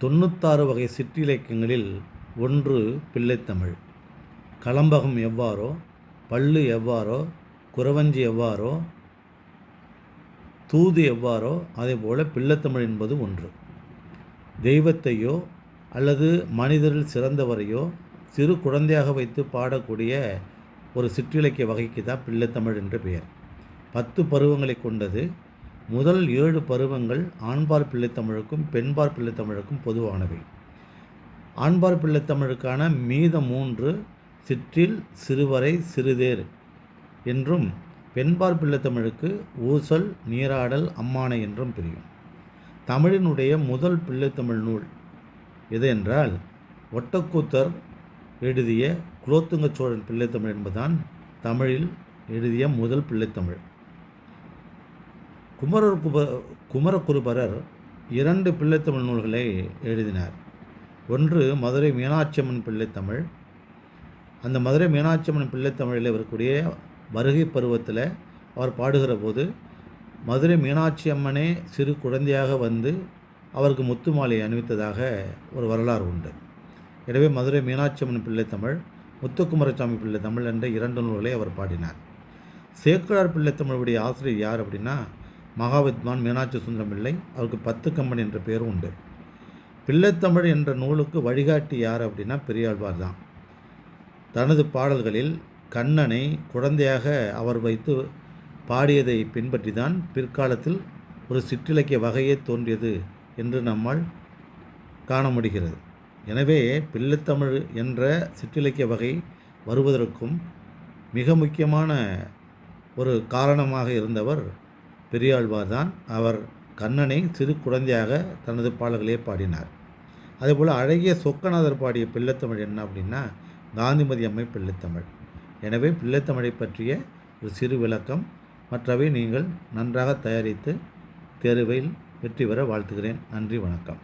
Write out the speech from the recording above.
96 வகை சிற்றிலக்கியங்களில் ஒன்று பிள்ளைத்தமிழ். கலம்பகம் எவ்வாறோ, பள்ளு எவ்வாறோ, குறவஞ்சி எவ்வாறோ, தூது எவ்வாறோ, அதேபோல பிள்ளைத்தமிழ் என்பது ஒன்று. தெய்வத்தையோ அல்லது மனிதரில் சிறந்தவரையோ சிறு குழந்தையாக வைத்து பாடக்கூடிய ஒரு சிற்றிலக்கிய வகைக்கு தான் பிள்ளைத்தமிழ் என்று பெயர். 10 பருவங்களை கொண்டது. முதல் 7 பருவங்கள் ஆண்பால் பிள்ளைத்தமிழுக்கும் பெண்பால் பிள்ளைத்தமிழுக்கும் பொதுவானவை. ஆண்பால் பிள்ளைத்தமிழுக்கான மீத 3 சிற்றில், சிறுவரை, சிறுதேர் என்றும், பெண்பால் பிள்ளைத்தமிழுக்கு ஊசல், நீராடல், அம்மானை என்றும் பிரியும். தமிழினுடைய முதல் பிள்ளைத்தமிழ் நூல் எது என்றால் ஒட்டக்கூத்தர் எழுதிய குலோத்துங்க சோழன் பிள்ளைத்தமிழ் என்பதுதான் தமிழில் எழுதிய முதல் பிள்ளைத்தமிழ். குமரகுருபரர் 2 பிள்ளைத்தமிழ் நூல்களை எழுதினார். ஒன்று மதுரை மீனாட்சியம்மன் பிள்ளைத்தமிழ். அந்த மதுரை மீனாட்சியம்மன் பிள்ளைத்தமிழில் இருக்கக்கூடிய வருகை பருவத்தில் அவர் பாடுகிற போது மதுரை மீனாட்சி அம்மனே சிறு குழந்தையாக வந்து அவருக்கு முத்து மாலை அணிவித்ததாக ஒரு வரலாறு உண்டு. எனவே மதுரை மீனாட்சி அம்மன் பிள்ளைத்தமிழ், முத்துக்குமாரசாமி பிள்ளைத்தமிழ் என்ற 2 நூல்களை அவர் பாடினார். சேக்கிழார் பிள்ளைத்தமிழுடைய ஆசிரியர் யார் அப்படின்னா மகாவித்வான் மீனாட்சி சுந்தரம் பிள்ளை. அவருக்கு 10 கம்பன் என்ற பெயரும் உண்டு. பிள்ளைத்தமிழ் என்ற நூலுக்கு வழிகாட்டி யார் அப்படின்னா பெரியாழ்வார் தான். தனது பாடல்களில் கண்ணனை குழந்தையாக அவர் வைத்து பாடியதை பின்பற்றி தான் பிற்காலத்தில் ஒரு சிற்றிலக்கிய வகையே தோன்றியது என்று நம்மால் காண முடிகிறது. எனவே பிள்ளைத்தமிழ் என்ற சிற்றிலக்கிய வகை வருவதற்கும் மிக முக்கியமான ஒரு காரணமாக இருந்தவர் பெரியாழ்வார் தான். அவர் கண்ணனை சிறு குழந்தையாக தனது பாடல்களே பாடினார். அதேபோல் அழகிய சொக்கநாதர் பாடிய பிள்ளைத்தமிழ் என்ன அப்படின்னா காந்திமதி அம்மை பிள்ளைத்தமிழ். எனவே பிள்ளைத்தமிழை பற்றிய ஒரு சிறு விளக்கம். மற்றவை நீங்கள் நன்றாக தயாரித்து தேர்வில் வெற்றி பெற வாழ்த்துகிறேன். நன்றி, வணக்கம்.